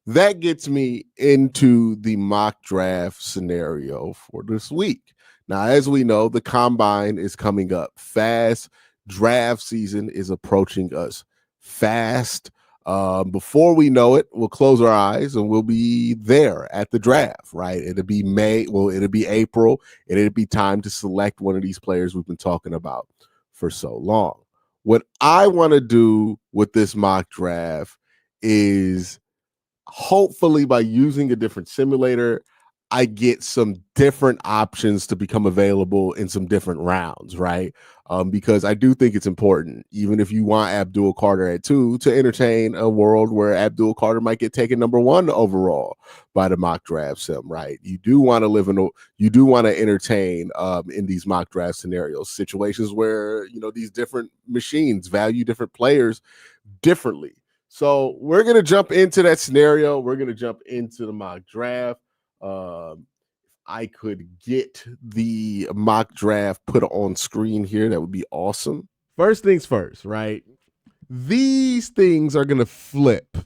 that gets me into the mock draft scenario for this week. Now, as we know, the combine is coming up fast. Draft season is approaching us fast. Before we know it, we'll close our eyes and we'll be there at the draft, right? It'll be May. Well, it'll be April, and it'll be time to select one of these players we've been talking about for so long. What I want to do with this mock draft is hopefully by using a different simulator, I get some different options to become available in some different rounds, right? Because I do think it's important, even if you want Abdul Carter at 2, to entertain a world where Abdul Carter might get taken number 1 overall by the mock draft sim, right? You do want to entertain in these mock draft scenarios, situations where, these different machines value different players differently. So we're going to jump into that scenario. We're going to jump into the mock draft. I could get the mock draft put on screen here, that would be awesome. First things first, right? These things are going to flip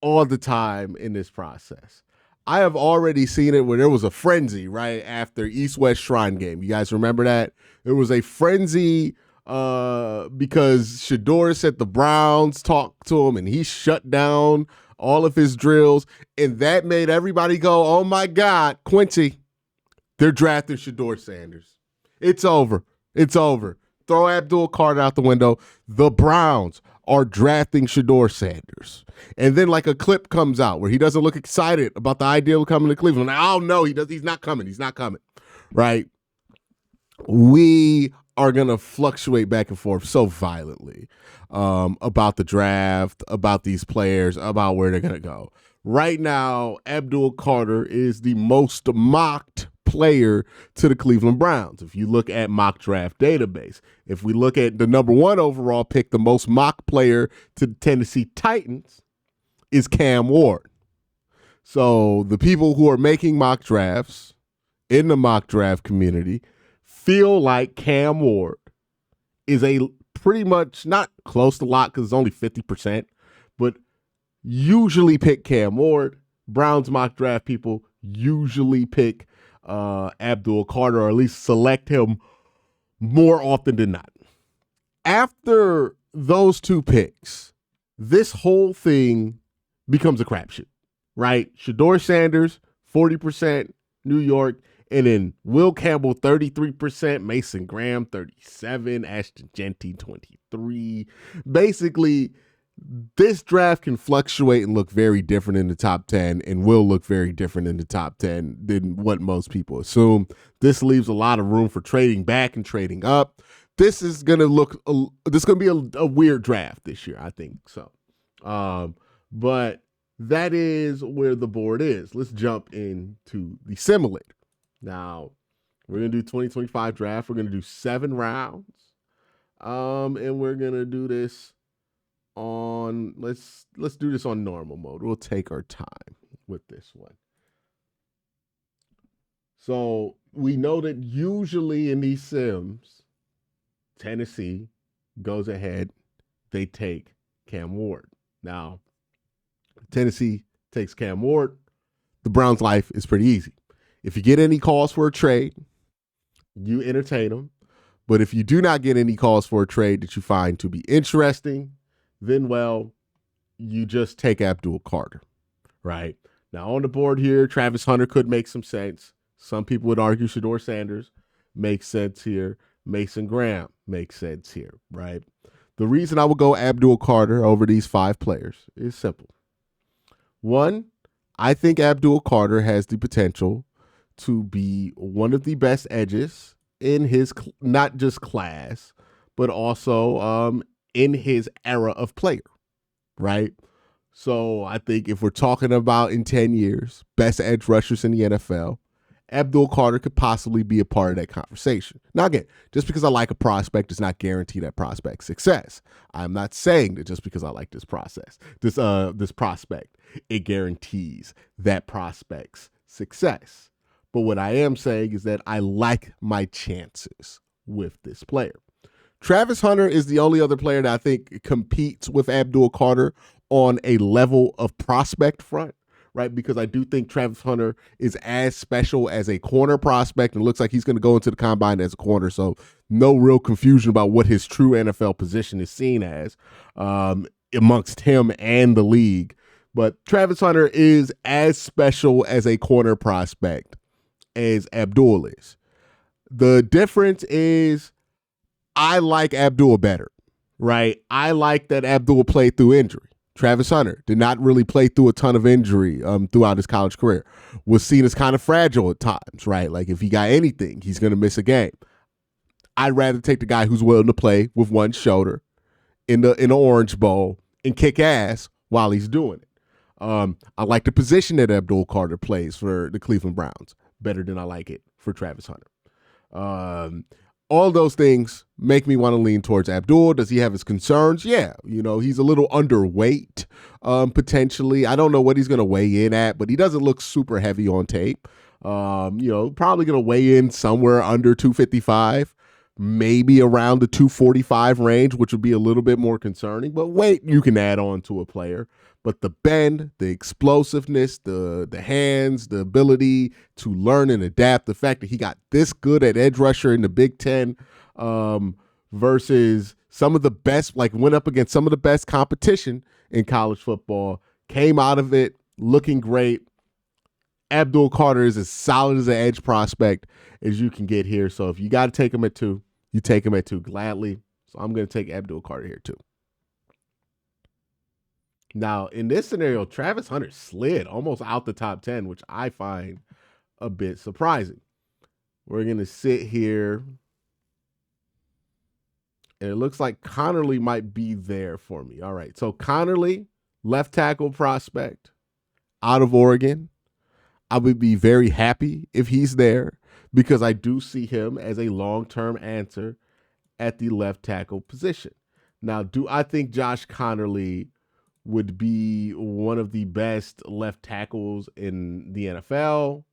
all the time in this process. I have already seen it where there was a frenzy right after East-West Shrine game. You guys remember that? There was a frenzy because Shador said the Browns talked to him and he shut down all of his drills, and that made everybody go, oh my God, Quincy, they're drafting Shador Sanders. It's over. It's over. Throw Abdul Carter out the window. The Browns are drafting Shador Sanders. And then like a clip comes out where he doesn't look excited about the idea of coming to Cleveland. Oh no, he's not coming. He's not coming. Right? We are going to fluctuate back and forth so violently about the draft, about these players, about where they're going to go. Right now, Abdul Carter is the most mocked player to the Cleveland Browns. If you look at mock draft database, if we look at the number 1 overall pick, the most mocked player to the Tennessee Titans is Cam Ward. So the people who are making mock drafts in the mock draft community feel like Cam Ward is a pretty much, not close to lock because it's only 50%, but usually pick Cam Ward. Browns mock draft people usually pick Abdul Carter, or at least select him more often than not. After those 2 picks, this whole thing becomes a crapshoot, right? Shador Sanders, 40%, New York. And then Will Campbell, 33%, Mason Graham, 37%, Ashton Jeanty, 23%. Basically, this draft can fluctuate and look very different in the top 10 and will look very different in the top 10 than what most people assume. This leaves a lot of room for trading back and trading up. This is going to be a weird draft this year, I think so. But that is where the board is. Let's jump into the simulator. Now, we're going to do 2025 draft. We're going to do 7 rounds. And we're going to do this on, let's do this on normal mode. We'll take our time with this one. So we know that usually in these sims, Tennessee goes ahead. They take Cam Ward. Now, Tennessee takes Cam Ward. The Browns' life is pretty easy. If you get any calls for a trade, you entertain them. But if you do not get any calls for a trade that you find to be interesting, then, well, you just take Abdul Carter, right? Now, on the board here, Travis Hunter could make some sense. Some people would argue Shador Sanders makes sense here. Mason Graham makes sense here, right? The reason I would go Abdul Carter over these 5 players is simple. One, I think Abdul Carter has the potential to be one of the best edges in his not just class, but also in his era of player, right? So I think if we're talking about in 10 years, best edge rushers in the NFL, Abdul Carter could possibly be a part of that conversation. Now, again, just because I like a prospect does not guarantee that prospect's success. I'm not saying that just because I like this prospect, it guarantees that prospect's success. But what I am saying is that I like my chances with this player. Travis Hunter is the only other player that I think competes with Abdul Carter on a level of prospect front. right? Because I do think Travis Hunter is as special as a corner prospect and looks like he's going to go into the combine as a corner. So no real confusion about what his true NFL position is seen as amongst him and the league. But Travis Hunter is as special as a corner prospect as Abdul is. The difference is I like Abdul better, right? I like that Abdul played through injury. Travis Hunter did not really play through a ton of injury throughout his college career. Was seen as kind of fragile at times, right? Like if he got anything, he's going to miss a game. I'd rather take the guy who's willing to play with one shoulder in the Orange Bowl and kick ass while he's doing it. I like the position that Abdul Carter plays for the Cleveland Browns better than I like it for Travis Hunter. All those things make me want to lean towards Abdul. Does he have his concerns? Yeah. He's a little underweight, potentially. I don't know what he's going to weigh in at, but he doesn't look super heavy on tape. Probably going to weigh in somewhere under 255, maybe around the 245 range, which would be a little bit more concerning. But weight you can add on to a player. But the bend, the explosiveness, the hands, the ability to learn and adapt, the fact that he got this good at edge rusher in the Big Ten versus some of the best, like went up against some of the best competition in college football, came out of it looking great. Abdul Carter is as solid as an edge prospect as you can get here. So if you got to take him at 2, you take him at 2 gladly. So I'm going to take Abdul Carter here too. Now, in this scenario, Travis Hunter slid almost out the top 10, which I find a bit surprising. We're going to sit here, and it looks like Connerly might be there for me. All right, so Connerly, left tackle prospect out of Oregon. I would be very happy if he's there because I do see him as a long-term answer at the left tackle position. Now, do I think Josh Connerly would be one of the best left tackles in the NFL?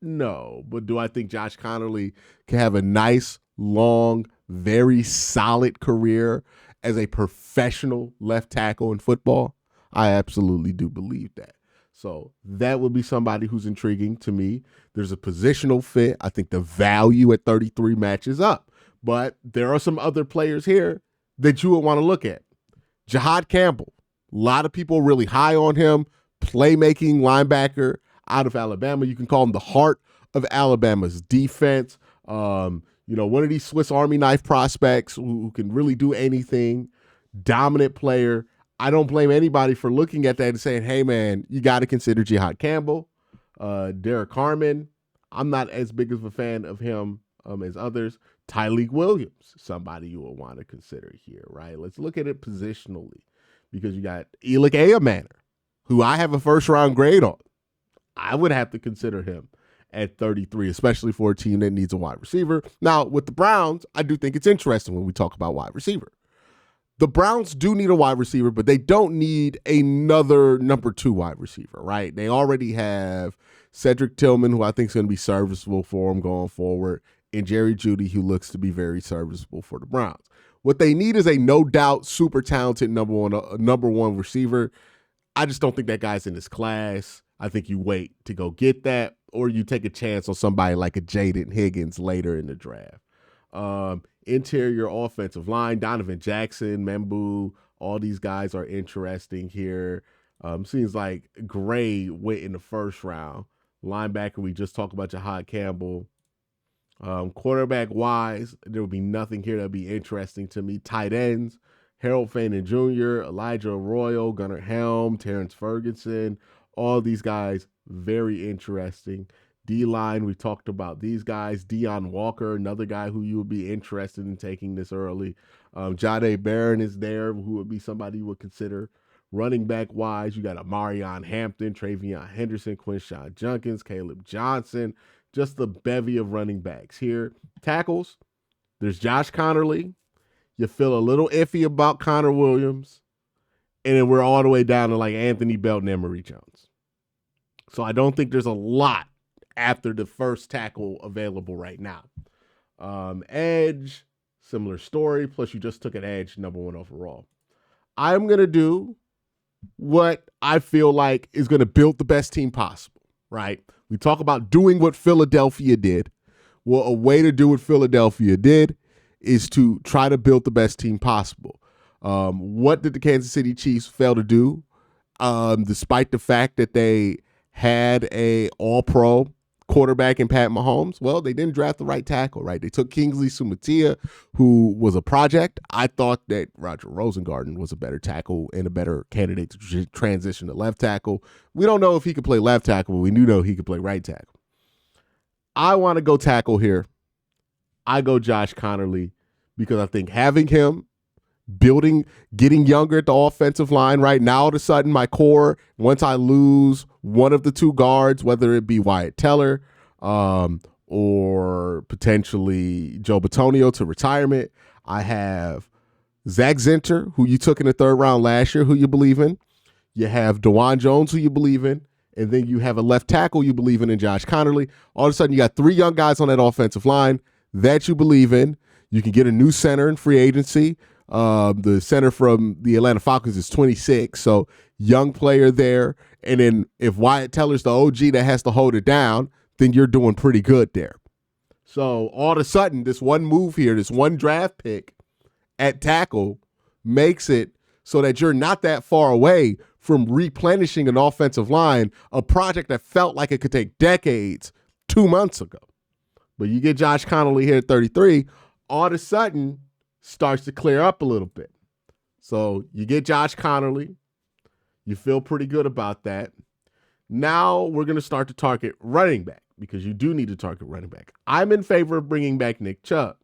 No. But do I think Josh Connerly can have a nice, long, very solid career as a professional left tackle in football? I absolutely do believe that. So that would be somebody who's intriguing to me. There's a positional fit. I think the value at 33 matches up. But there are some other players here that you would want to look at. Jihad Campbell. A lot of people really high on him. Playmaking linebacker out of Alabama. You can call him the heart of Alabama's defense. One of these Swiss Army knife prospects who can really do anything. Dominant player. I don't blame anybody for looking at that and saying, hey, man, you got to consider Jihad Campbell. Derek Harmon. I'm not as big of a fan of him as others. Tyleik Williams, somebody you will want to consider here, right? Let's look at it positionally. Because you got Elik Ayamaner, who I have a first-round grade on. I would have to consider him at 33, especially for a team that needs a wide receiver. Now, with the Browns, I do think it's interesting when we talk about wide receiver. The Browns do need a wide receiver, but they don't need another number 2 wide receiver, right? They already have Cedric Tillman, who I think is going to be serviceable for them going forward, and Jerry Jeudy, who looks to be very serviceable for the Browns. What they need is a no doubt super talented number one receiver. I just don't think that guy's in this class. I think you wait to go get that, or you take a chance on somebody like a Jaden Higgins later in the draft. Interior offensive line, Donovan Jackson, Membu, all these guys are interesting here. Seems like Gray went in the first round. Linebacker, we just talked about Jihad Campbell. Quarterback wise, there will be nothing here that'll be interesting to me. Tight ends, Harold Fannin Jr., Elijah Arroyo, Gunnar Helm, Terrence Ferguson, all these guys, very interesting. D-line, we talked about these guys. Deion Walker, another guy who you would be interested in taking this early. Jahdae Barron is there, who would be somebody you would consider. Running back wise, you got Amarion Hampton, Travion Henderson, Quinshawn Junkins, Caleb Johnson, just the bevy of running backs here. Tackles, there's Josh Connerly. You feel a little iffy about Connor Williams. And then we're all the way down to like Anthony Belton and Emory Jones. So I don't think there's a lot after the first tackle available right now. Edge, similar story. Plus you just took an edge, number 1 overall. I'm going to do what I feel like is going to build the best team possible, right? We talk about doing what Philadelphia did. Well, a way to do what Philadelphia did is to try to build the best team possible. What did the Kansas City Chiefs fail to do? Despite the fact that they had a all-pro quarterback in Pat Mahomes, well, they didn't draft the right tackle, right? They took Kingsley Sumatia, who was a project. I thought that Roger Rosengarten was a better tackle and a better candidate to transition to left tackle. We don't know if he could play left tackle, but we do know he could play right tackle. I want to go tackle here. I go Josh Connerly because I think having him getting younger at the offensive line right now, all of a sudden my core, once I lose one of the two guards, whether it be Wyatt Teller or potentially Joe Bitonio to retirement, I have Zach Zinter, who you took in the third round last year, who you believe in. You have DeJuan Jones, who you believe in. And then you have a left tackle you believe in Josh Connerly. All of a sudden you got three young guys on that offensive line that you believe in. You can get a new center in free agency. The center from the Atlanta Falcons is 26, so young player there. And then if Wyatt Teller's the OG that has to hold it down, then you're doing pretty good there. So all of a sudden, this one move here, this one draft pick at tackle makes it so that you're not that far away from replenishing an offensive line, a project that felt like it could take decades 2 months ago. But you get Josh Connerly here at 33, all of a sudden starts to clear up a little bit. So you get Josh Connerly. You feel pretty good about that. Now we're going to start to target running back because you do need to target running back. I'm in favor of bringing back Nick Chubb.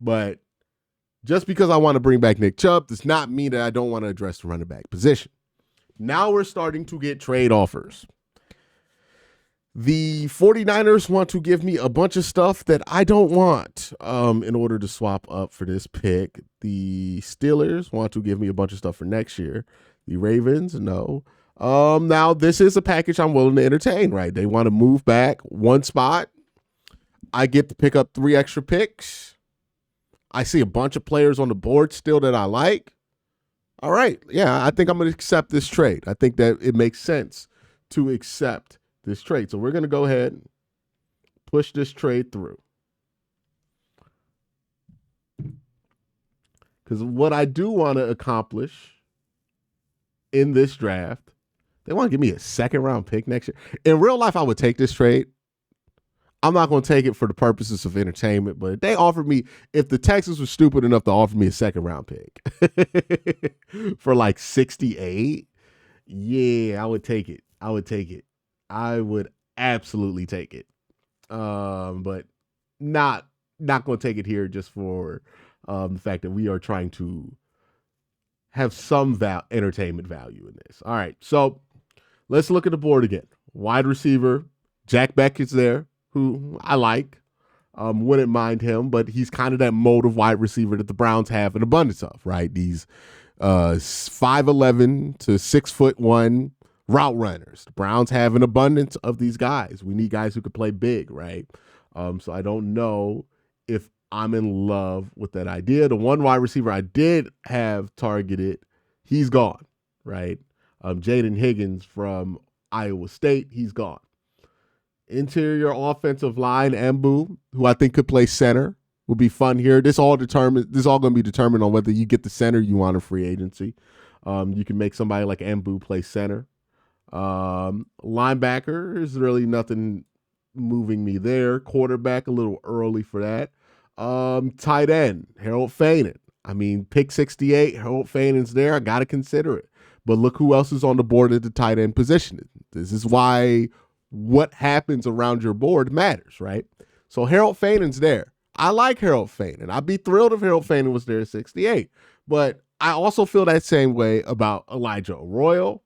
But just because I want to bring back Nick Chubb does not mean that I don't want to address the running back position. Now we're starting to get trade offers. The 49ers want to give me a bunch of stuff that I don't want in order to swap up for this pick. The Steelers want to give me a bunch of stuff for next year. The Ravens, no. Now, this is a package I'm willing to entertain, right? They want to move back one spot. I get to pick up 3 extra picks. I see a bunch of players on the board still that I like. All right. Yeah, I think I'm going to accept this trade. I think that it makes sense to accept this trade. So we're going to go ahead and push this trade through. Because what I do want to accomplish in this draft, they want to give me a second round pick next year. In real life, I would take this trade. I'm not going to take it for the purposes of entertainment, but if they offered me, if the Texans were stupid enough to offer me a second round pick for like 68, yeah, I would take it. I would absolutely take it. But not going to take it here just for the fact that we are trying to have some entertainment value in this. All right, so let's look at the board again. Wide receiver, Jack Beckett's there, who I like. Wouldn't mind him, but he's kind of that mode of wide receiver that the Browns have an abundance of, right? These 5'11" to 6'1" route runners. The Browns have an abundance of these guys. We need guys who can play big, right? So I don't know if I'm in love with that idea. The one wide receiver I did have targeted, he's gone, right? Jaden Higgins from Iowa State, he's gone. Interior offensive line, Mbu, who I think could play center, would be fun here. This all going to be determined on whether you get the center you want in free agency. You can make somebody like Mbu play center. Linebacker, there's really nothing moving me there. Quarterback, a little early for that. Tight end, Harold Fainen. I mean, pick 68, Harold Fainen's there. I got to consider it. But look who else is on the board at the tight end position. This is why what happens around your board matters, right? So Harold Fainen's there. I like Harold Fainen. I'd be thrilled if Harold Fainen was there at 68. But I also feel that same way about Elijah Arroyo.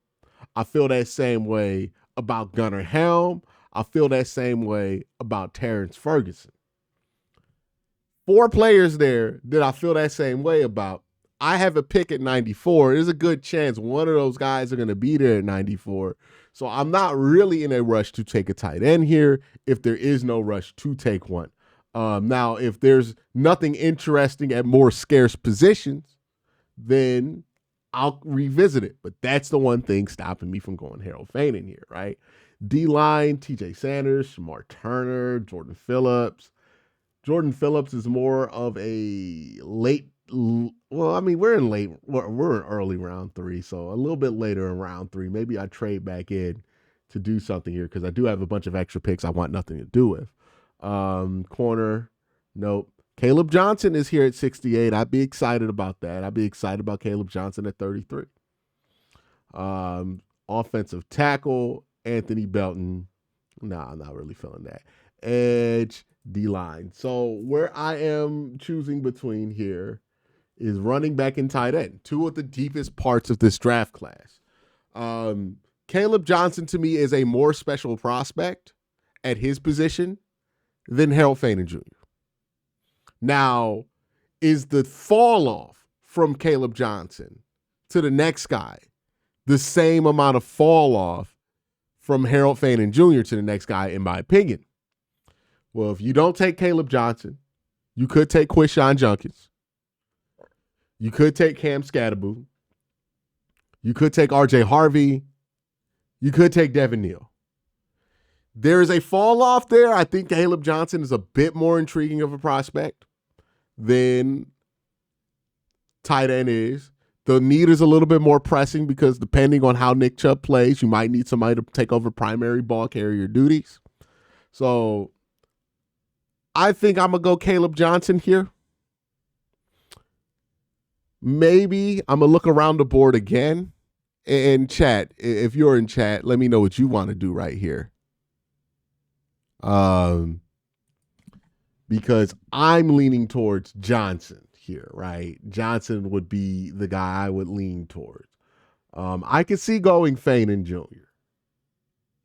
I feel that same way about Gunnar Helm. I feel that same way about Terrence Ferguson. 4 players there that I feel that same way about. I have a pick at 94. There's a good chance one of those guys are going to be there at 94. So I'm not really in a rush to take a tight end here if there is no rush to take one. Now, if there's nothing interesting at more scarce positions, then I'll revisit it. But that's the one thing stopping me from going Harold Fane in here, right? D-line, TJ Sanders, Shamar Turner, Jordan Phillips. Jordan Phillips is more of a late. Well, I mean, we're in early round 3, so a little bit later in round 3. Maybe I trade back in to do something here because I do have a bunch of extra picks I want nothing to do with. Corner, nope. Caleb Johnson is here at 68. I'd be excited about that. I'd be excited about Caleb Johnson at 33. Offensive tackle, Anthony Belton. Nah, I'm not really feeling that. Edge, D-line. So where I am choosing between here is running back and tight end, 2 of the deepest parts of this draft class. Caleb Johnson to me is a more special prospect at his position than Harold Fane Jr. Now, is the fall off from Caleb Johnson to the next guy the same amount of fall off from Harold Fane Jr. to the next guy, in my opinion? Well, if you don't take Caleb Johnson, you could take Quincy Junkins. You could take Cam Scatterboo. You could take RJ Harvey. You could take Devin Neal. There is a fall off there. I think Caleb Johnson is a bit more intriguing of a prospect than tight end is. The need is a little bit more pressing because depending on how Nick Chubb plays, you might need somebody to take over primary ball carrier duties. So I think I'm going to go Caleb Johnson here. Maybe I'm going to look around the board again. And chat, if you're in chat, let me know what you want to do right here. Because I'm leaning towards Johnson here, right? Johnson would be the guy I would lean towards. I could see going Fane Jr.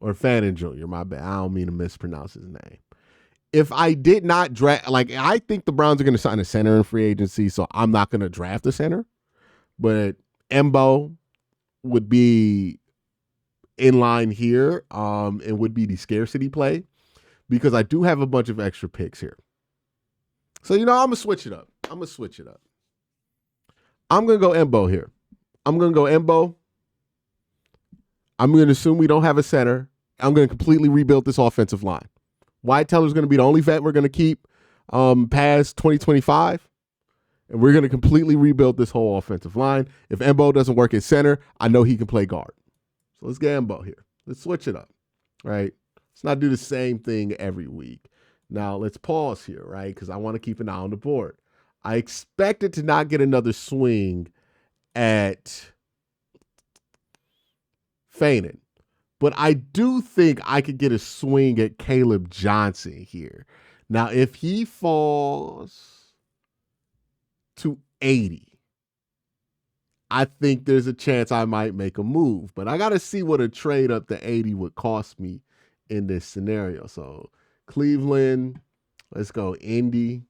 Or Fane Jr., my bad. I don't mean to mispronounce his name. If I did not draft, like, I think the Browns are going to sign a center in free agency, so I'm not going to draft a center. But Embo would be in line here and would be the scarcity play because I do have a bunch of extra picks here. So, I'm going to switch it up. I'm going to go Embo here. I'm going to go Embo. I'm going to assume we don't have a center. I'm going to completely rebuild this offensive line. Wyatt Teller's going to be the only vet we're going to keep past 2025. And we're going to completely rebuild this whole offensive line. If Embo doesn't work at center, I know he can play guard. So let's get Embo here. Let's switch it up, right? Let's not do the same thing every week. Now, let's pause here, right? Because I want to keep an eye on the board. I expected to not get another swing at Fane, but I do think I could get a swing at Caleb Johnson here. Now, if he falls to 80, I think there's a chance I might make a move, but I got to see what a trade up to 80 would cost me in this scenario. So Cleveland, let's go Indy.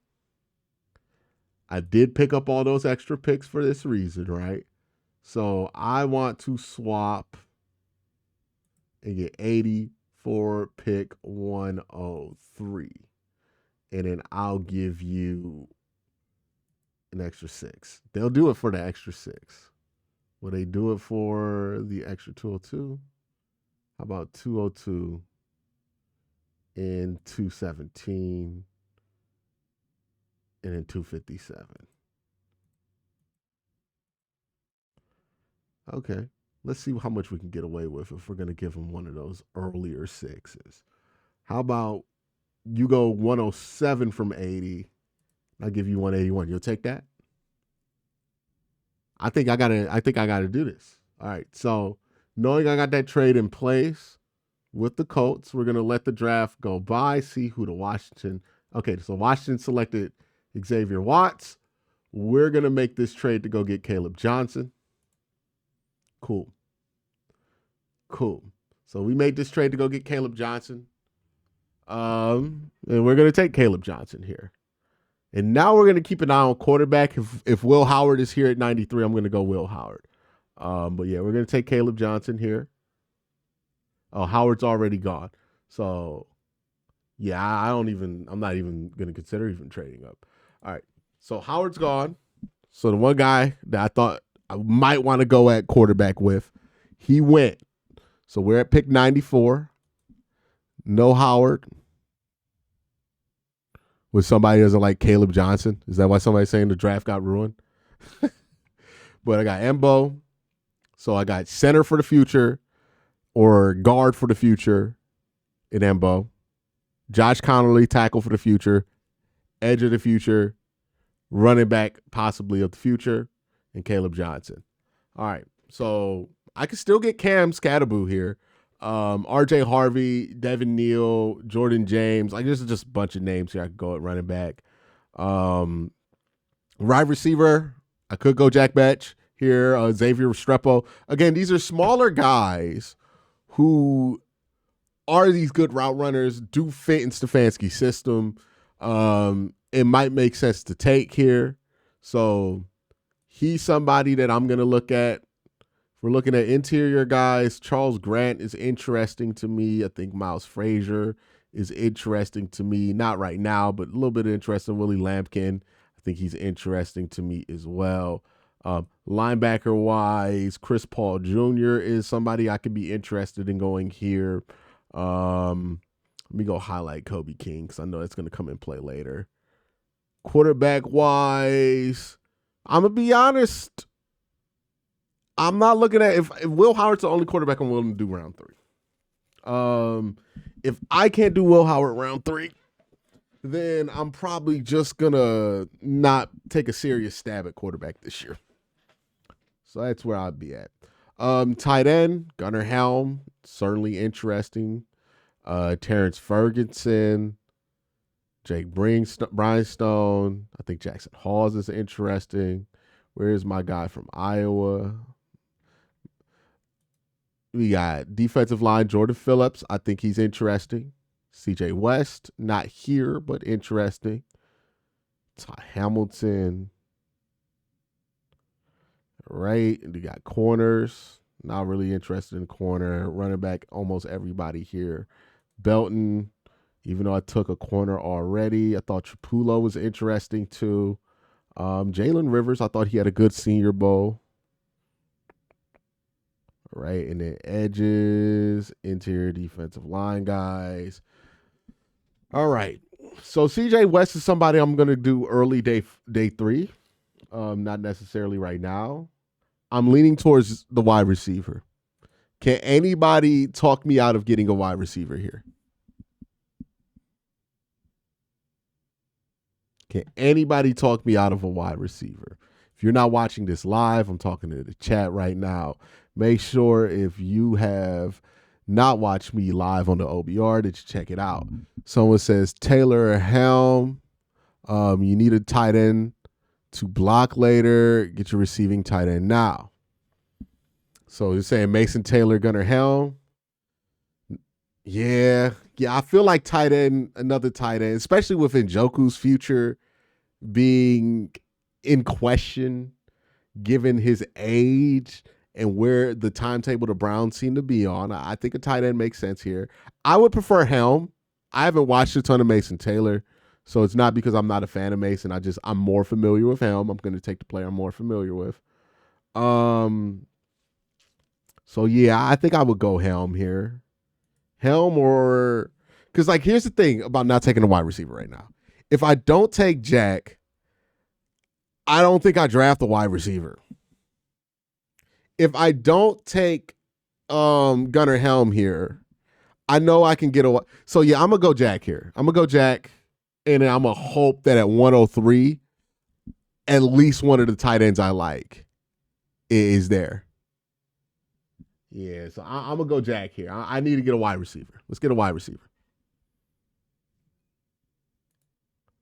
I did pick up all those extra picks for this reason, right? So I want to swap and get 80 for pick 103. And then I'll give you an extra 6. They'll do it for the extra 6. Will they do it for the extra 202? How about 202 and 217 and then 257? Okay. Let's see how much we can get away with if we're going to give them one of those earlier 6s. How about you go 107 from 80? I'll give you 181. You'll take that? I think I gotta do this. All right. So knowing I got that trade in place with the Colts, we're gonna let the draft go by, see who the Washington. Okay, so Washington selected Xavier Watts. We're gonna make this trade to go get Caleb Johnson. Cool. So we made this trade to go get Caleb Johnson. And we're gonna take Caleb Johnson here. And now we're going to keep an eye on quarterback. If Will Howard is here at 93, I'm going to go Will Howard. But yeah, we're going to take Caleb Johnson here. Oh, Howard's already gone. So yeah, I'm not even going to consider even trading up. All right. So Howard's gone. So the one guy that I thought I might want to go at quarterback with. He went. So we're at pick 94. No Howard. With somebody doesn't like Caleb Johnson. Is that why somebody's saying the draft got ruined? But I got Embo. So I got center for the future or guard for the future in Embo. Josh Connolly, tackle for the future. Edge of the future. Running back possibly of the future. And Caleb Johnson. All right. So I could still get Cam Scatterboo here. RJ Harvey, Devin Neal, Jordan James. Like, there's just a bunch of names here I could go at running back. Wide receiver, I could go Jack Batch here. Xavier Restrepo. Again, these are smaller guys who are these good route runners, do fit in Stefanski's system. It might make sense to take here. So he's somebody that I'm going to look at. We're looking at interior guys. Charles Grant is interesting to me. I think Miles Frazier is interesting to me. Not right now, but a little bit interesting. Willie Lampkin, I think he's interesting to me as well. Linebacker-wise, Chris Paul Jr. is somebody I could be interested in going here. Let me go highlight Kobe King because I know it's going to come in play later. Quarterback-wise, I'm going to be honest. I'm not looking at if Will Howard's the only quarterback I'm willing to do round 3. If I can't do Will Howard round 3, then I'm probably just gonna not take a serious stab at quarterback this year. So that's where I'd be at. Tight end, Gunnar Helm, certainly interesting. Terrence Ferguson, Jake Bryanstone. I think Jackson Halls is interesting. Where's my guy from Iowa? We got defensive line Jordan Phillips. I think he's interesting. CJ West, not here, but interesting. Ty Hamilton. Right. And we got corners. Not really interested in corner. Running back, almost everybody here. Belton, even though I took a corner already. I thought Trapullo was interesting too. Jalen Rivers, I thought he had a good Senior Bowl. Right, and then edges, interior defensive line guys. All right, so CJ West is somebody I'm going to do early day 3, not necessarily right now. I'm leaning towards the wide receiver. Can anybody talk me out of getting a wide receiver here? Can anybody talk me out of a wide receiver? If you're not watching this live, I'm talking to the chat right now. Make sure if you have not watched me live on the OBR that you check it out. Someone says Taylor Helm. You need a tight end to block later. Get your receiving tight end now. So you're saying Mason Taylor, Gunnar Helm. Yeah. I feel like tight end, another tight end, especially with Njoku's future being in question, given his age and where the timetable the Browns seem to be on. I think a tight end makes sense here. I would prefer Helm. I haven't watched a ton of Mason Taylor, so it's not because I'm not a fan of Mason. I'm more familiar with Helm. I'm going to take the player I'm more familiar with. So yeah, I think I would go Helm here. Helm or because here's the thing about not taking a wide receiver right now. If I don't take Jack, I don't think I draft a wide receiver. If I don't take Gunnar Helm here, I know I can get a. So yeah, I'm gonna go Jack here. I'm gonna go Jack, and then I'm gonna hope that at 103, at least one of the tight ends I like is there. Yeah, so I'm gonna go Jack here. I need to get a wide receiver. Let's get a wide receiver.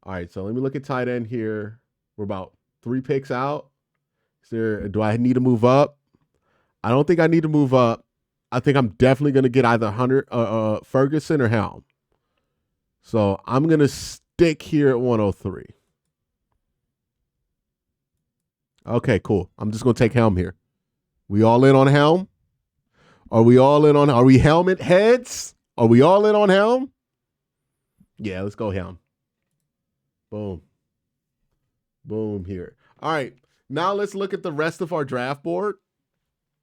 All right, so let me look at tight end here. We're about 3 picks out. Do I need to move up? I don't think I need to move up. I think I'm definitely going to get either Ferguson or Helm. So I'm going to stick here at 103. Okay, cool. I'm just going to take Helm here. We all in on Helm? Are we helmet heads? Are we all in on Helm? Yeah, let's go Helm. Boom. Boom here. All right. Now let's look at the rest of our draft board.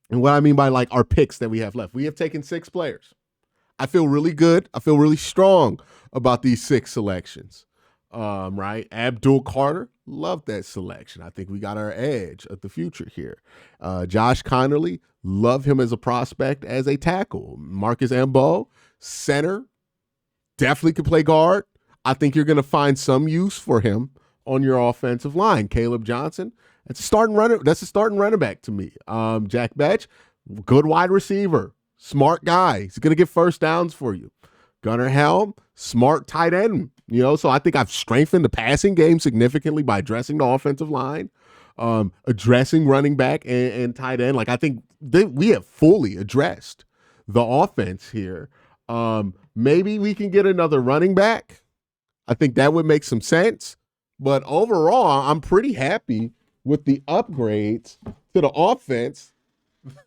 And what I mean by like our picks that we have left. We have taken 6 players. I feel really good. I feel really strong about these 6 selections. Right? Abdul Carter, love that selection. I think we got our edge of the future here. Josh Connerly, love him as a prospect as a tackle. Marcus Ambo, center, definitely could play guard. I think you're going to find some use for him on your offensive line. Caleb Johnson, that's a starting running back to me. Jack Batch, good wide receiver, smart guy. He's going to get first downs for you. Gunnar Helm, smart tight end. So I think I've strengthened the passing game significantly by addressing the offensive line, addressing running back and tight end. Like I think we have fully addressed the offense here. Maybe we can get another running back. I think that would make some sense. But overall, I'm pretty happy with the upgrades to the offense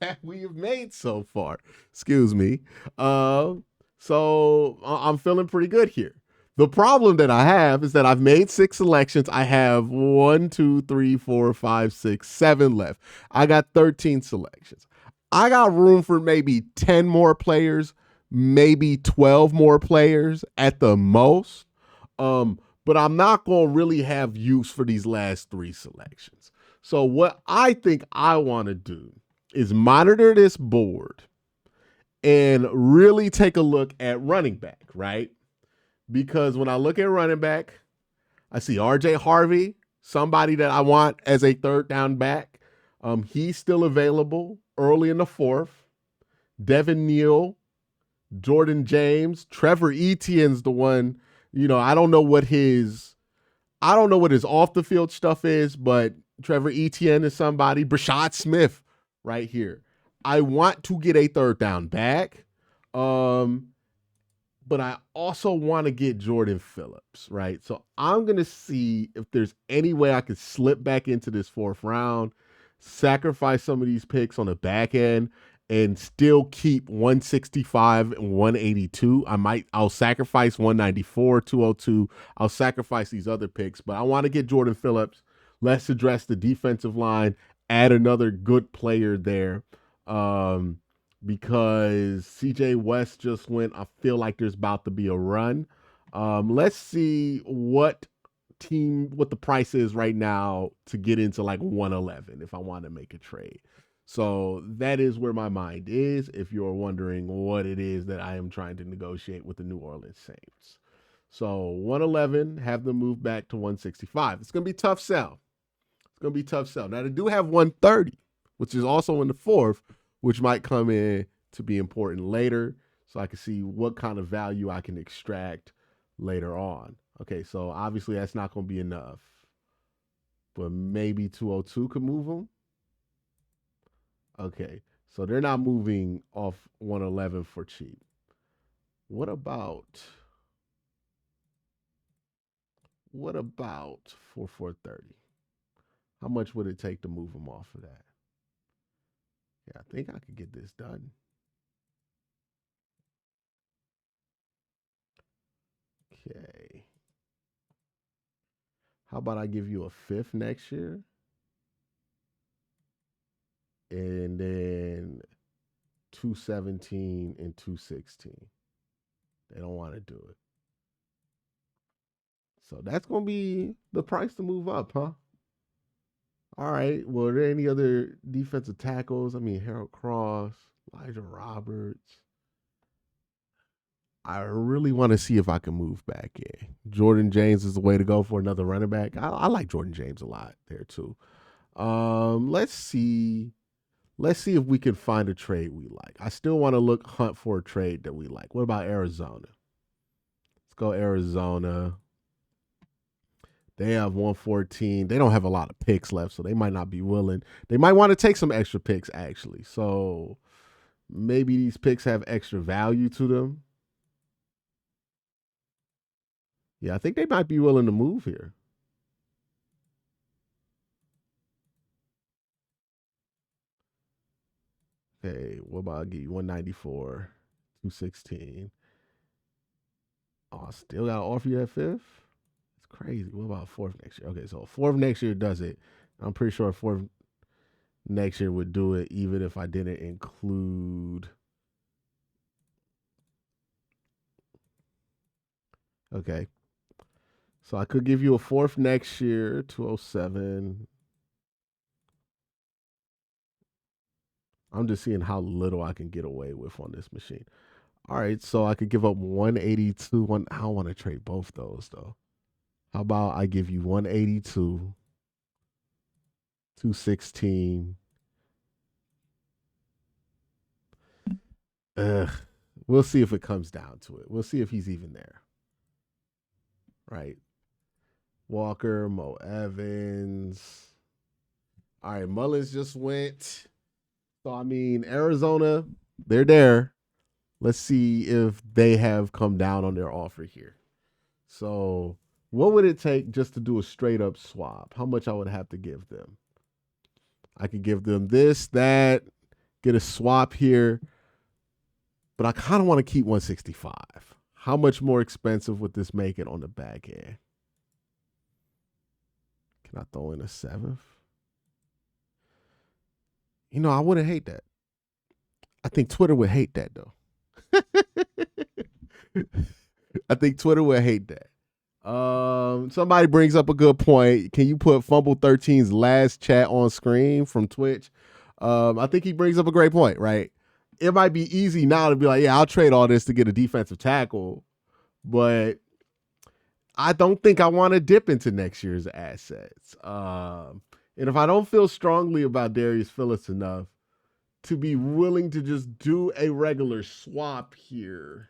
that we have made so far. Excuse me. So I'm feeling pretty good here. The problem that I have is that I've made 6 selections. I have 1, 2, 3, 4, 5, 6, 7 left. I got 13 selections. I got room for maybe 10 more players, maybe 12 more players at the most. But I'm not going to really have use for these last 3 selections. So what I think I want to do is monitor this board and really take a look at running back, right? Because when I look at running back, I see RJ Harvey, somebody that I want as a third down back. He's still available early in the 4th. Devin Neal, Jordan James, Trevor Etienne's the one. I don't know what his off the field stuff is, but Trevor Etienne is somebody. Brashad Smith right here. I want to get a third down back. But I also want to get Jordan Phillips, right? So I'm going to see if there's any way I could slip back into this 4th round, sacrifice some of these picks on the back end, and still keep 165 and 182. I'll sacrifice 194, 202. I'll sacrifice these other picks, but I want to get Jordan Phillips. Let's address the defensive line, add another good player there. Because CJ West just went. I feel like there's about to be a run. Let's see what the price is right now to get into like 111 if I want to make a trade. So that is where my mind is if you're wondering what it is that I am trying to negotiate with the New Orleans Saints. So 111, have them move back to 165. It's going to be tough sell. Now they do have 130, which is also in the 4th, which might come in to be important later. So I can see what kind of value I can extract later on. Okay, so obviously that's not going to be enough. But maybe 202 could move them. Okay, so they're not moving off 111 for cheap. What about for 430? How much would it take to move them off of that? Yeah, I think I could get this done. Okay. How about I give you a 5th next year? And then 217 and 216. They don't want to do it. So that's going to be the price to move up, huh? All right. Well, are there any other defensive tackles? I mean, Harold Cross, Elijah Roberts. I really want to see if I can move back in. Jordan James is the way to go for another running back. I like Jordan James a lot there too. Let's see. Let's see if we can find a trade we like. I still want to hunt for a trade that we like. What about Arizona? Let's go Arizona. They have 114. They don't have a lot of picks left, so they might not be willing. They might want to take some extra picks, actually. So maybe these picks have extra value to them. Yeah, I think they might be willing to move here. Okay, what about I give you 194, 216? Oh, I still got to offer you that 5th? It's crazy. What about 4th next year? Okay, so 4th next year does it. I'm pretty sure a fourth next year would do it, even if I didn't include. Okay. So I could give you a fourth next year, 207. I'm just seeing how little I can get away with on this machine. All right, so I could give up 182. I don't want to trade both those though. How about I give you 182, 216. Ugh. We'll see if it comes down to it. We'll see if he's even there. Right. Walker, Mo Evans. All right, Mullins just went. So I mean, Arizona, they're there. Let's see if they have come down on their offer here. So, what would it take just to do a straight up swap? How much I would have to give them? I could give them this, that, get a swap here, but I kind of want to keep 165. How much more expensive would this make it on the back end? Can I throw in a seventh? You know, I wouldn't hate that. I think Twitter would hate that though. I think Twitter would hate that. Somebody brings up a good point. Can you put Fumble 13's last chat on screen from Twitch? I think he brings up a great point, right? It might be easy now to be like, yeah, I'll trade all this to get a defensive tackle, but I don't think I want to dip into next year's assets. And if I don't feel strongly about Darius Phillips enough to be willing to just do a regular swap here,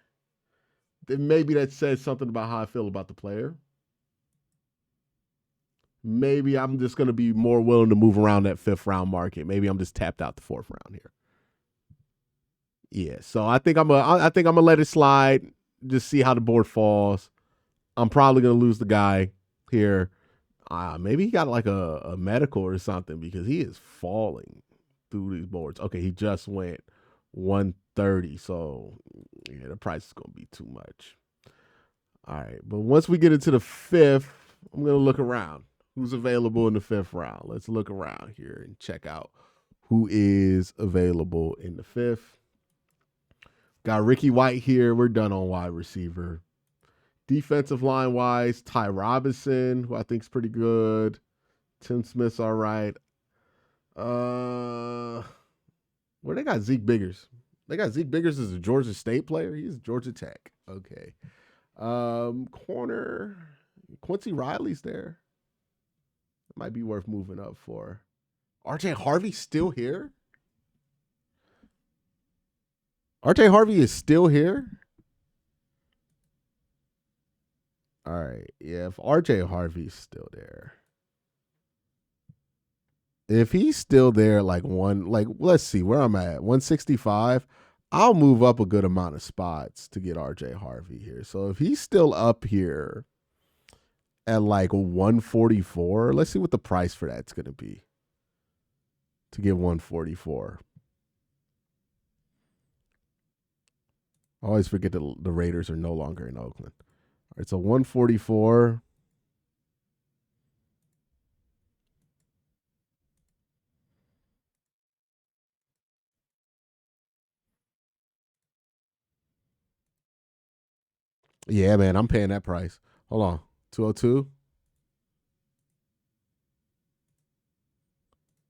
then maybe that says something about how I feel about the player. Maybe I'm just going to be more willing to move around that fifth round market. Maybe I'm just tapped out the fourth round here. Yeah, so I think I'm gonna let it slide. Just see how the board falls. I'm probably gonna lose the guy here. Maybe he got like a medical or something because he is falling through these boards. Okay, he just went 130, so yeah, the price is gonna be too much. All right, but once we get into the fifth, I'm gonna look around. Who's available in the fifth round? Let's look around here and check out who is available in the fifth. Got Ricky White here. We're done on wide receiver. Defensive line wise, Ty Robinson, who I think is pretty good. Tim Smith's all right. Where they got Zeke Biggers? They got Zeke Biggers as a Georgia State player. He's Georgia Tech. Okay. Corner, Quincy Riley's there. It might be worth moving up for. RJ Harvey still here? RJ Harvey is still here? All right. Yeah, if RJ Harvey's still there. If he's still there, let's see where I'm at, 165, I'll move up a good amount of spots to get RJ Harvey here. So if he's still up here at like 144, let's see what the price for that's going to be to get 144. I always forget that the Raiders are no longer in Oakland. All right, so 144. Yeah, man, I'm paying that price. Hold on. 202.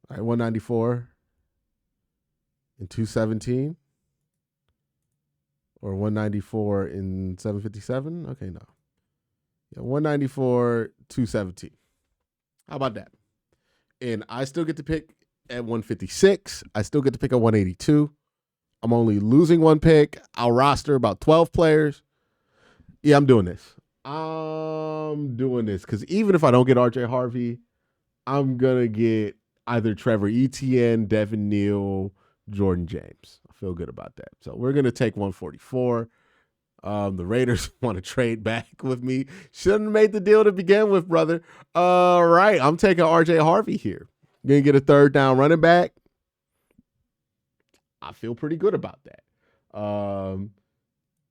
All right, 194 and 217 or 194 and 757. Okay, no. Yeah, 194, 217. How about that? And I still get to pick at 156. I still get to pick at 182. I'm only losing one pick. I'll roster about 12 players. Yeah, I'm doing this. I'm doing this because even if I don't get RJ Harvey, I'm going to get either Trevor Etienne, Devin Neal, Jordan James. I feel good about that. So we're going to take 144. The Raiders want to trade back with me. Shouldn't have made the deal to begin with, brother. All right, I'm taking RJ Harvey here. Going to get a third down running back. I feel pretty good about that.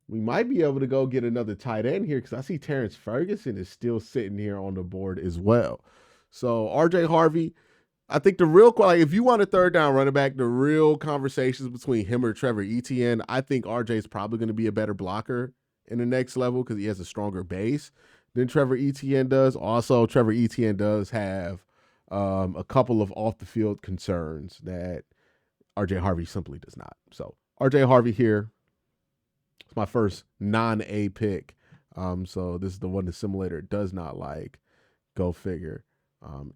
We might be able to go get another tight end here because I see Terrence Ferguson is still sitting here on the board as well. So RJ Harvey, I think the real, like, if you want a third down running back, the real conversations between him or Trevor Etienne, I think RJ is probably going to be a better blocker in the next level because he has a stronger base than Trevor Etienne does. Also, Trevor Etienne does have a couple of off the field concerns that RJ Harvey simply does not. So RJ Harvey here. It's my first non-A pick. So this is the one the simulator does not like. Go figure.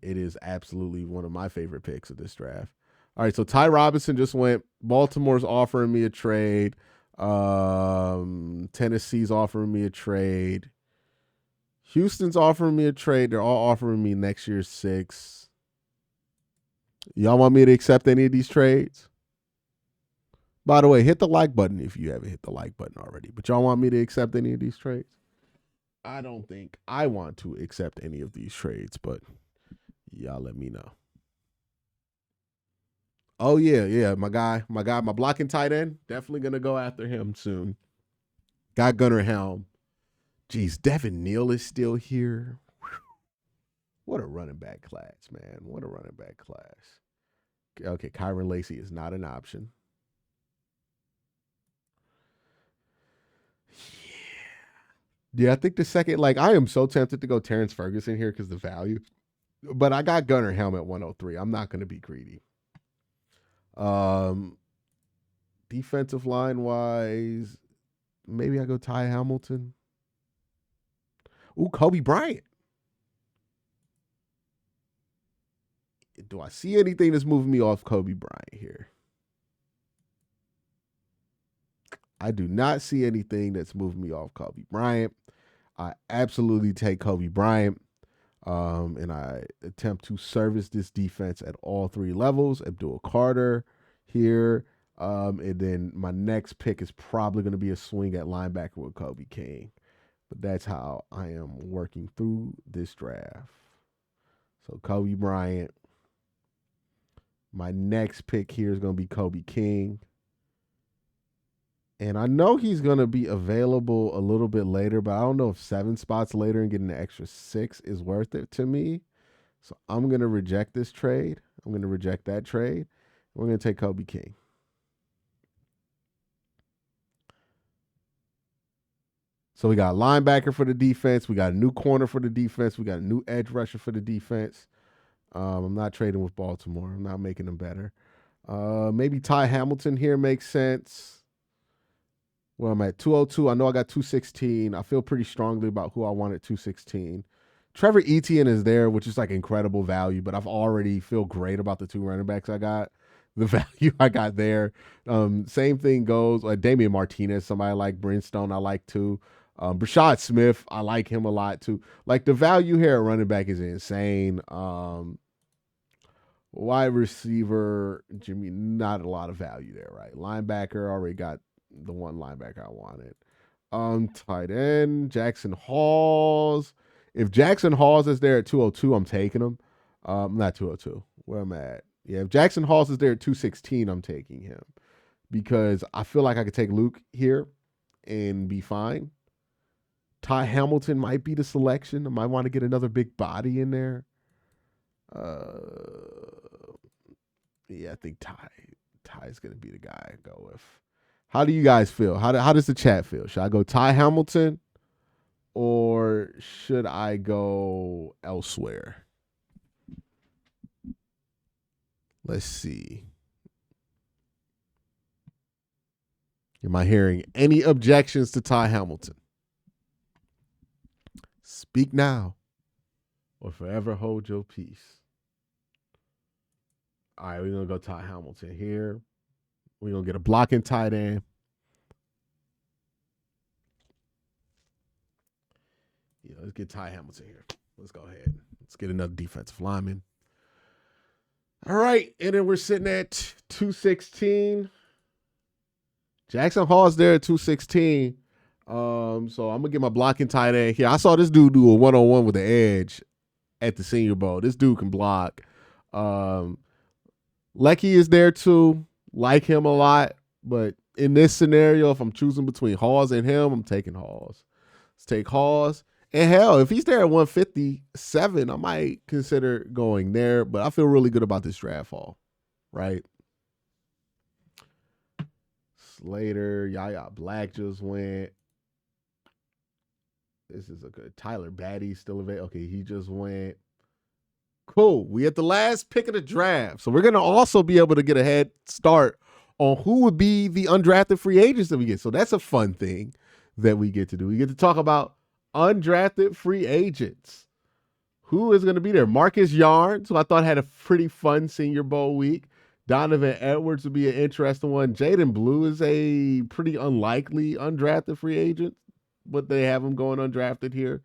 It is absolutely one of my favorite picks of this draft. All right, so Ty Robinson just went. Baltimore's offering me a trade. Tennessee's offering me a trade. Houston's offering me a trade. They're all offering me next year's 6. Y'all want me to accept any of these trades? By the way, hit the like button if you haven't hit the like button already. But y'all want me to accept any of these trades? I don't think I want to accept any of these trades, but y'all let me know. Oh yeah, my guy, my blocking tight end. Definitely gonna go after him soon. Got Gunnar Helm. Geez, Devin Neal is still here. What a running back class, man. What a running back class. Okay, Kyron Lacey is not an option. Yeah, I think the second, like, I am so tempted to go Terrence Ferguson here because the value. But I got Gunnar Helm at 103. I'm not going to be greedy. Defensive line wise, maybe I go Ty Hamilton. Ooh, Kobe Bryant. Do I see anything that's moving me off Kobe Bryant here? I do not see anything that's moving me off Kobe Bryant. I absolutely take Kobe Bryant. And I attempt to service this defense at all 3 levels. Abdul Carter here. And then my next pick is probably going to be a swing at linebacker with Kobe King. But that's how I am working through this draft. So Kobe Bryant. My next pick here is going to be Kobe King. And I know he's going to be available a little bit later, but I don't know if 7 spots later and getting an extra 6 is worth it to me. So I'm going to reject this trade. I'm going to reject that trade. We're going to take Kobe King. So we got a linebacker for the defense. We got a new corner for the defense. We got a new edge rusher for the defense. I'm not trading with Baltimore. I'm not making them better. Maybe Ty Hamilton here makes sense. Well, I'm at 202. I know I got 216. I feel pretty strongly about who I want at 216. Trevor Etienne is there, which is like incredible value, but I've already feel great about the 2 running backs I got. The value I got there. Same thing goes. Damian Martinez, somebody like Brinstone, I like too. Brashad Smith, I like him a lot too. Like the value here at running back is insane. Wide receiver, Jimmy, not a lot of value there, right? Linebacker, already got the one linebacker I wanted. Tight end, Jackson Halls. If Jackson Halls is there at 202, I'm taking him. Not 202. Where I'm at. Yeah, if Jackson Halls is there at 216, I'm taking him. Because I feel like I could take Luke here and be fine. Ty Hamilton might be the selection. I might want to get another big body in there. Yeah, I think Ty's gonna be the guy I go with. How do you guys feel? How does the chat feel? Should I go Ty Hamilton or should I go elsewhere? Let's see. Am I hearing any objections to Ty Hamilton? Speak now or forever hold your peace. All right, we're going to go Ty Hamilton here. We're going to get a blocking tight end. Yeah, let's get Ty Hamilton here. Let's go ahead. Let's get another defensive lineman. All right, and then we're sitting at 216. Jackson Hall's there at 216. So I'm going to get my blocking tight end here. I saw this dude do a one-on-one with the edge at the Senior Bowl. This dude can block. Lecky is there too. Like him a lot. But in this scenario, if I'm choosing between Halls and him, I'm taking Halls. Let's take Halls. And hell, if he's there at 157, I might consider going there. But I feel really good about this draft haul, right? Slater, Yaya Black just went. This is a good Tyler Batty still available. Okay, he just went. Cool. We at the last pick of the draft. So we're going to also be able to get a head start on who would be the undrafted free agents that we get. So that's a fun thing that we get to do. We get to talk about undrafted free agents. Who is going to be there? Marcus Yarns, who I thought had a pretty fun Senior Bowl week. Donovan Edwards would be an interesting one. Jaden Blue is a pretty unlikely undrafted free agent, but they have him going undrafted here.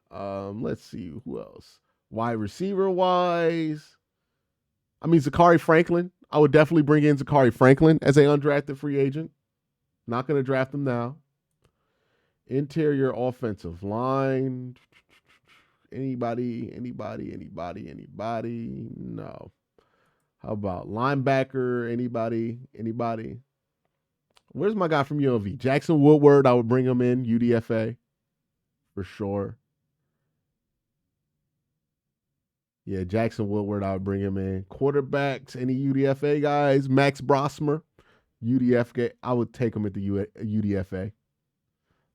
Let's see who else. Wide receiver wise, I mean, Zachary Franklin. I would definitely bring in Zachary Franklin as an undrafted free agent. Not going to draft him now. Interior offensive line. Anybody? No. How about linebacker? Anybody? Where's my guy from UNLV? Jackson Woodward. I would bring him in, UDFA, for sure. Yeah, Jackson Woodward, I would bring him in. Quarterbacks, any UDFA guys? Max Brosmer, UDFA. I would take him at the UDFA.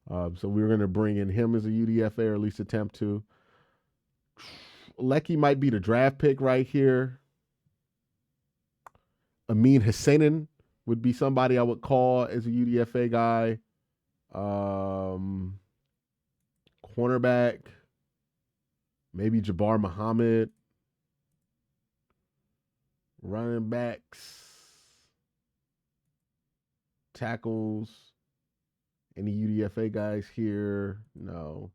So we're going to bring in him as a UDFA, or at least attempt to. Lecky might be the draft pick right here. Amin Hassanin would be somebody I would call as a UDFA guy. Cornerback, maybe Jabbar Muhammad. Running backs, tackles, any UDFA guys here? No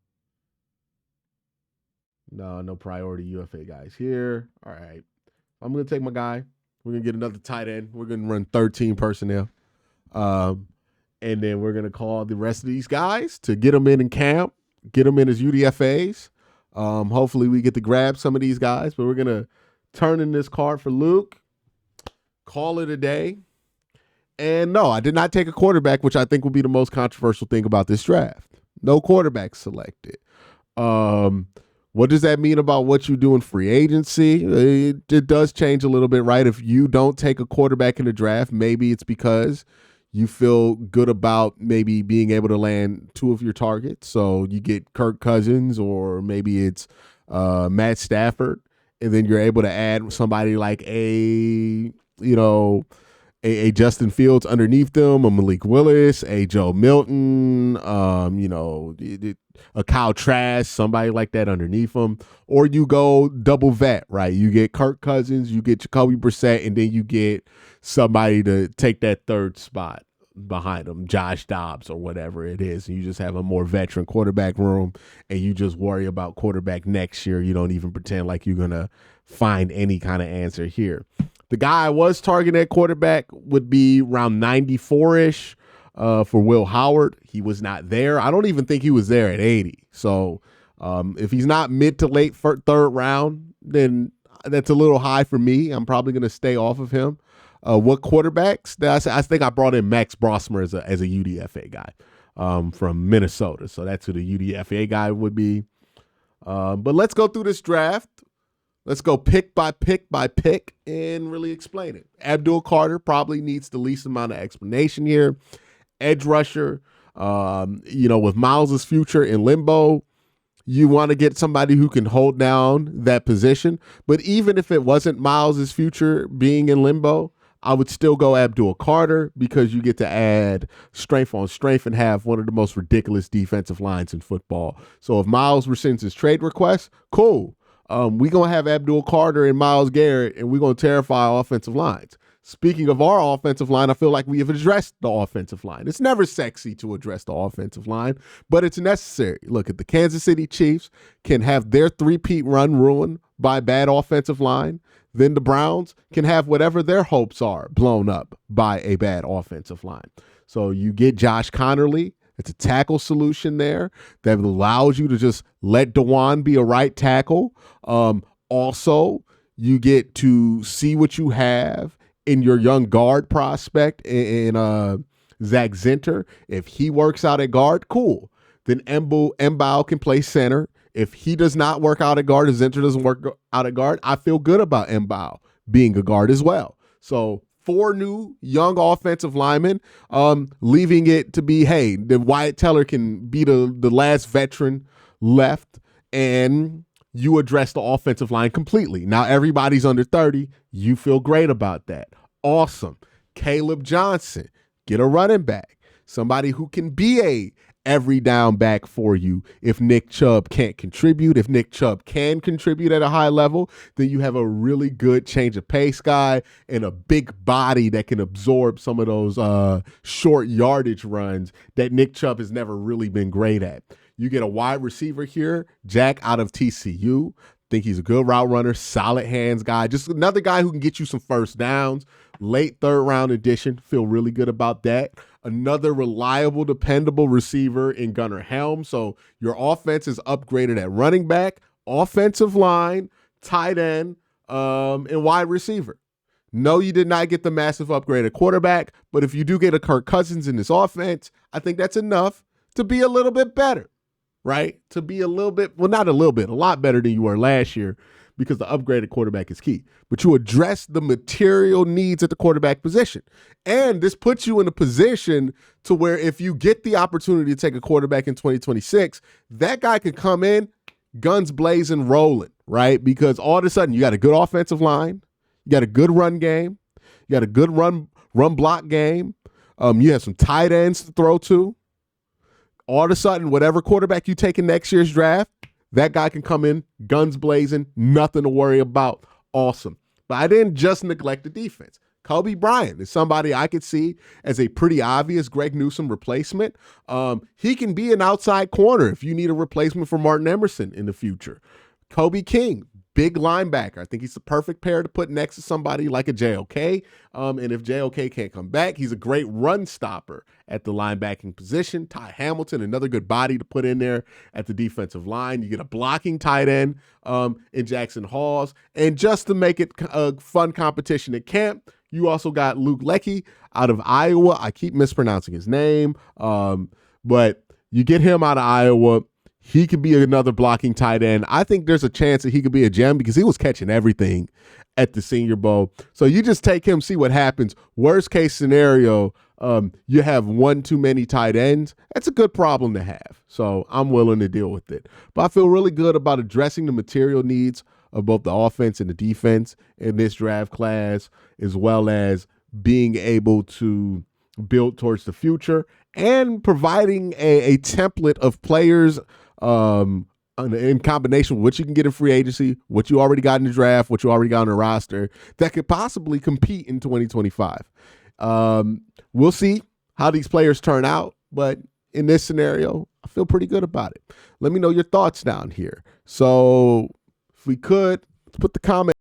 priority UFA guys here. All right. I'm going to take my guy. We're going to get another tight end. We're going to run 13 personnel. And then we're going to call the rest of these guys to get them in camp, get them in as UDFAs. Hopefully we get to grab some of these guys, but we're going to turn in this card for Luke, call it a day. And no, I did not take a quarterback, which I think will be the most controversial thing about this draft. No quarterback selected. What does that mean about what you do in free agency? It does change a little bit, right? If you don't take a quarterback in the draft, maybe it's because you feel good about maybe being able to land two of your targets. So you get Kirk Cousins, or maybe it's Matt Stafford, and then you're able to add somebody like a Justin Fields underneath them, a Malik Willis, a Joe Milton, a Kyle Trask, somebody like that underneath them. Or you go double vet, right? You get Kirk Cousins, you get Jacoby Brissett, and then you get somebody to take that third spot behind them, Josh Dobbs or whatever it is. And you just have a more veteran quarterback room, and you just worry about quarterback next year. You don't even pretend like you're going to find any kind of answer here. The guy I was targeting at quarterback would be around 94-ish for Will Howard. He was not there. I don't even think he was there at 80. So if he's not mid to late third round, then that's a little high for me. I'm probably going to stay off of him. What quarterbacks? I think I brought in Max Brosmer as a UDFA guy from Minnesota. So that's who the UDFA guy would be. But let's go through this draft. Let's go pick by pick by pick and really explain it. Abdul Carter probably needs the least amount of explanation here. Edge rusher, with Miles's future in limbo, you want to get somebody who can hold down that position. But even if it wasn't Miles's future being in limbo, I would still go Abdul Carter, because you get to add strength on strength and have one of the most ridiculous defensive lines in football. So if Miles rescinds his trade request, cool. We're going to have Abdul Carter and Myles Garrett, and we're going to terrify offensive lines. Speaking of our offensive line, I feel like we have addressed the offensive line. It's never sexy to address the offensive line, but it's necessary. Look, at the Kansas City Chiefs can have their three-peat run ruined by bad offensive line, then the Browns can have whatever their hopes are blown up by a bad offensive line. So you get Josh Connerly. It's a tackle solution there that allows you to just let DeJuan be a right tackle. Also, you get to see what you have in your young guard prospect in Zach Zinter. If he works out at guard, cool. then Mbao can play center. If he does not work out at guard, if Zinter doesn't work out at guard, I feel good about Mbao being a guard as well. So 4 new young offensive linemen, leaving it to be, hey, the Wyatt Teller can be the last veteran left, and you address the offensive line completely. Now everybody's under 30. You feel great about that. Awesome. Caleb Johnson, get a running back, somebody who can be a every down back for you. If Nick Chubb can't contribute, if Nick Chubb can contribute at a high level, then you have a really good change of pace guy and a big body that can absorb some of those short yardage runs that Nick Chubb has never really been great at. You get a wide receiver here, Jack out of TCU. Think he's a good route runner, solid hands guy, just another guy who can get you some first downs. Late 3rd round addition, feel really good about that. Another reliable, dependable receiver in Gunnar Helm. So your offense is upgraded at running back, offensive line, tight end, and wide receiver. No, you did not get the massive upgrade at quarterback, but if you do get a Kirk Cousins in this offense, I think that's enough to be a little bit better, right? To be a little bit, well, not a little bit, a lot better than you were last year, because the upgraded quarterback is key. But you address the material needs at the quarterback position. And this puts you in a position to where if you get the opportunity to take a quarterback in 2026, that guy could come in, guns blazing, rolling, right? Because all of a sudden you got a good offensive line, you got a good run game, you got a good run block game, you have some tight ends to throw to. All of a sudden, whatever quarterback you take in next year's draft, that guy can come in, guns blazing, nothing to worry about. Awesome. But I didn't just neglect the defense. Kobe Bryant is somebody I could see as a pretty obvious Greg Newsome replacement. He can be an outside corner if you need a replacement for Martin Emerson in the future. Kobe King, big linebacker. I think he's the perfect pair to put next to somebody like a JOK. And if JOK can't come back, he's a great run stopper at the linebacking position. Ty Hamilton, another good body to put in there at the defensive line. You get a blocking tight end in Jackson Halls. And just to make it a fun competition at camp, you also got Luke Leckie out of Iowa. I keep mispronouncing his name, but you get him out of Iowa. He could be another blocking tight end. I think there's a chance that he could be a gem because he was catching everything at the Senior Bowl. So you just take him, see what happens. Worst case scenario, you have one too many tight ends. That's a good problem to have. So I'm willing to deal with it. But I feel really good about addressing the material needs of both the offense and the defense in this draft class, as well as being able to build towards the future and providing a template of players in combination with what you can get in free agency, what you already got in the draft, what you already got on the roster that could possibly compete in 2025. We'll see how these players turn out, but in this scenario, I feel pretty good about it. Let me know your thoughts down here. So if we could, put the comment